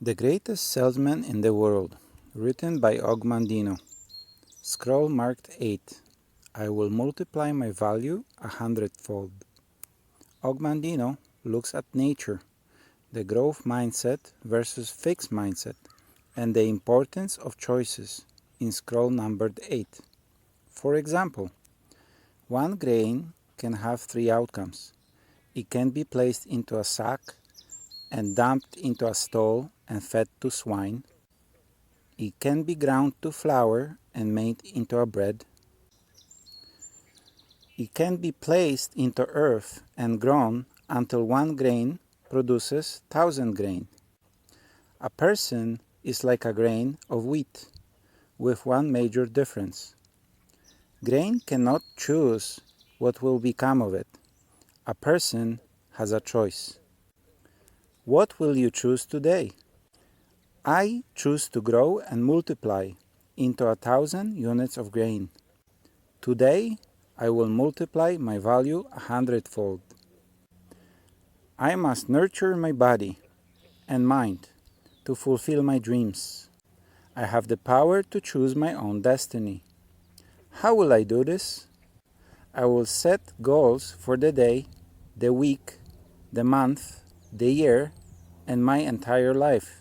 The Greatest Salesman in the World, written by Ogmandino. Scroll marked 8. I will multiply my value 100-fold. Ogmandino looks at nature, the growth mindset versus fixed mindset, and the importance of choices in scroll numbered 8. For example, one grain can have 3 outcomes. It can be placed into a sack and dumped into a stall and fed to swine. It can be ground to flour and made into a bread. It can be placed into earth and grown until one grain produces 1,000 grain. A person is like a grain of wheat, with one major difference. Grain cannot choose what will become of it. A person has a choice. What will you choose today? I choose to grow and multiply into 1,000 units of grain. Today, I will multiply my value 100-fold. I must nurture my body and mind to fulfill my dreams. I have the power to choose my own destiny. How will I do this? I will set goals for the day, the week, the month, the year, and my entire life.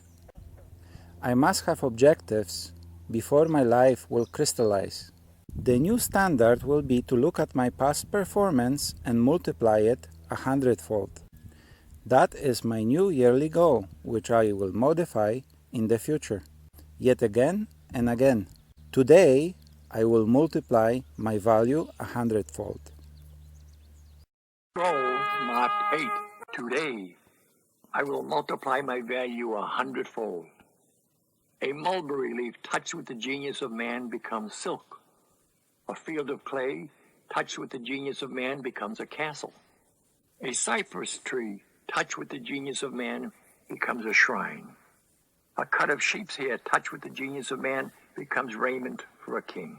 I must have objectives before my life will crystallize. The new standard will be to look at my past performance and multiply it 100-fold. That is my new yearly goal, which I will modify in the future, yet again and again. Today, I will multiply my value 100-fold. Scroll marked 8. Today, I will multiply my value 100-fold. A mulberry leaf touched with the genius of man becomes silk. A field of clay touched with the genius of man becomes a castle. A cypress tree touched with the genius of man becomes a shrine. A cut of sheep's hair touched with the genius of man becomes raiment for a king.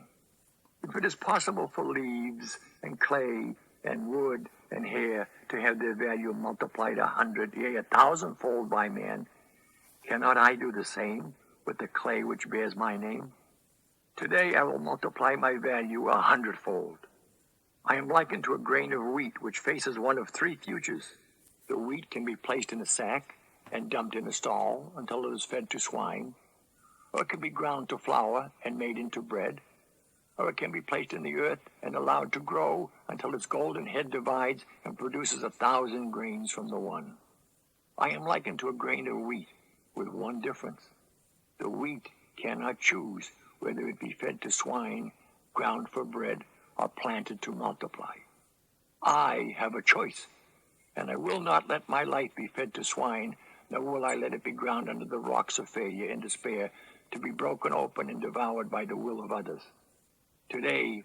If it is possible for leaves and clay and wood and hair to have their value multiplied 100, yea, 1,000-fold by man, cannot I do the same with the clay which bears my name? Today I will multiply my value 100-fold. I am likened to a grain of wheat which faces one of 3 futures. The wheat can be placed in a sack and dumped in a stall until it is fed to swine, or it can be ground to flour and made into bread, or it can be placed in the earth and allowed to grow until its golden head divides and produces 1,000 grains from the one. I am likened to a grain of wheat with one difference. The wheat cannot choose whether it be fed to swine, ground for bread, or planted to multiply. I have a choice, and I will not let my life be fed to swine, nor will I let it be ground under the rocks of failure and despair to be broken open and devoured by the will of others. Today,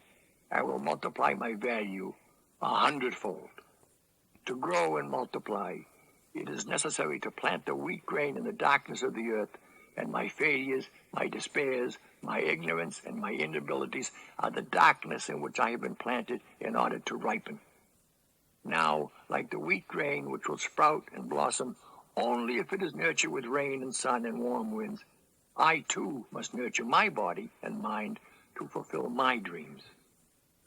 I will multiply my value 100-fold. To grow and multiply, it is necessary to plant the wheat grain in the darkness of the earth, and my failures, my despairs, my ignorance, and my inabilities are the darkness in which I have been planted in order to ripen. Now, like the wheat grain which will sprout and blossom only if it is nurtured with rain and sun and warm winds, I too must nurture my body and mind to fulfill my dreams.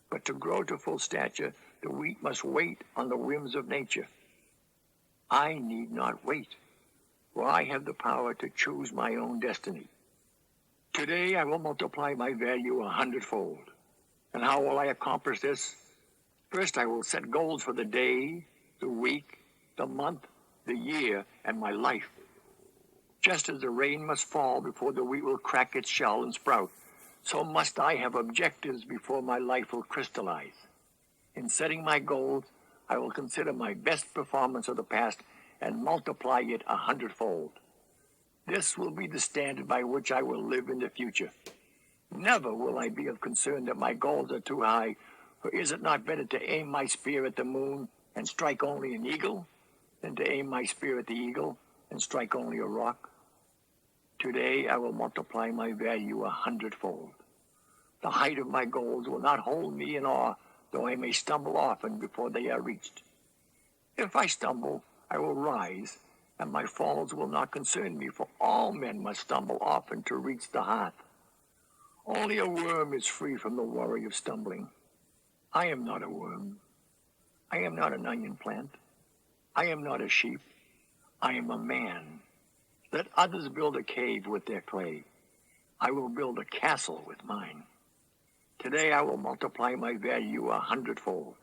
But to grow to full stature, the wheat must wait on the whims of nature. I need not wait, for I have the power to choose my own destiny. Today I will multiply my value 100-fold. And how will I accomplish this? First, I will set goals for the day, the week, the month, the year, and my life. Just as the rain must fall before the wheat will crack its shell and sprout, so must I have objectives before my life will crystallize. In setting my goals, I will consider my best performance of the past and multiply it 100-fold. This will be the standard by which I will live in the future. Never will I be of concern that my goals are too high, for is it not better to aim my spear at the moon and strike only an eagle, than to aim my spear at the eagle and strike only a rock? Today I will multiply my value 100-fold. The height of my goals will not hold me in awe, though I may stumble often before they are reached. If I stumble, I will rise and my falls will not concern me, for all men must stumble often to reach the hearth. Only a worm is free from the worry of stumbling. I am not a worm. I am not an onion plant. I am not a sheep. I am a man. Let others build a cave with their clay. I will build a castle with mine. Today I will multiply my value 100-fold.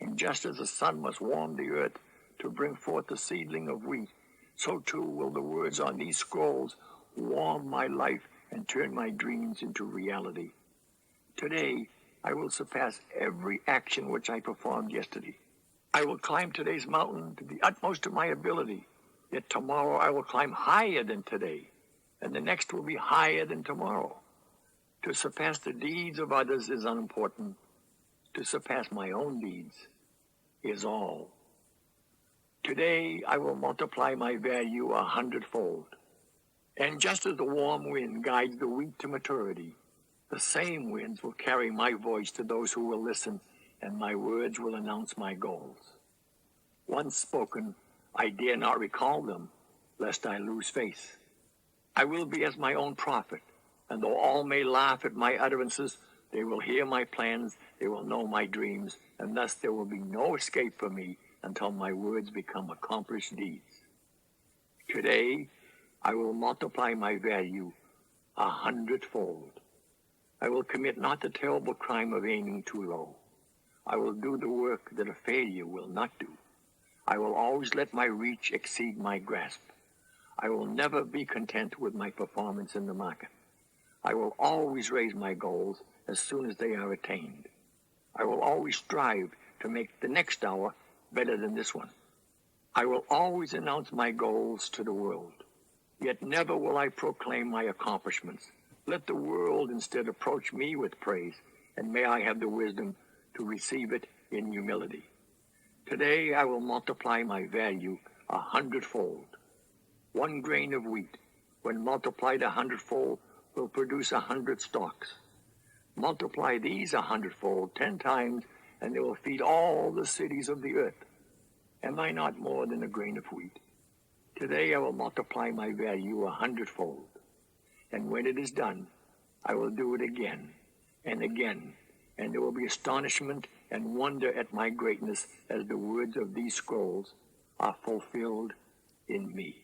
And just as the sun must warm the earth to bring forth the seedling of wheat, so too will the words on these scrolls warm my life and turn my dreams into reality. Today I will surpass every action which I performed yesterday. I will climb today's mountain to the utmost of my ability, yet tomorrow I will climb higher than today, and the next will be higher than tomorrow. To surpass the deeds of others is unimportant. To surpass my own deeds is all. Today I will multiply my value 100-fold. And just as the warm wind guides the wheat to maturity, the same winds will carry my voice to those who will listen, and my words will announce my goals. Once spoken, I dare not recall them, lest I lose face. I will be as my own prophet, and though all may laugh at my utterances, they will hear my plans, they will know my dreams, and thus there will be no escape for me until my words become accomplished deeds. Today, I will multiply my value 100-fold. I will commit not the terrible crime of aiming too low. I will do the work that a failure will not do. I will always let my reach exceed my grasp. I will never be content with my performance in the market. I will always raise my goals as soon as they are attained. I will always strive to make the next hour better than this one. I will always announce my goals to the world, yet never will I proclaim my accomplishments. Let the world instead approach me with praise, and may I have the wisdom to receive it in humility. Today I will multiply my value 100-fold. 1 grain of wheat, when multiplied 100-fold, will produce 100 stalks. Multiply these 100-fold 10 times, and they will feed all the cities of the earth. Am I not more than a grain of wheat? Today I will multiply my value 100-fold. And when it is done, I will do it again and again, and there will be astonishment and wonder at my greatness as the words of these scrolls are fulfilled in me.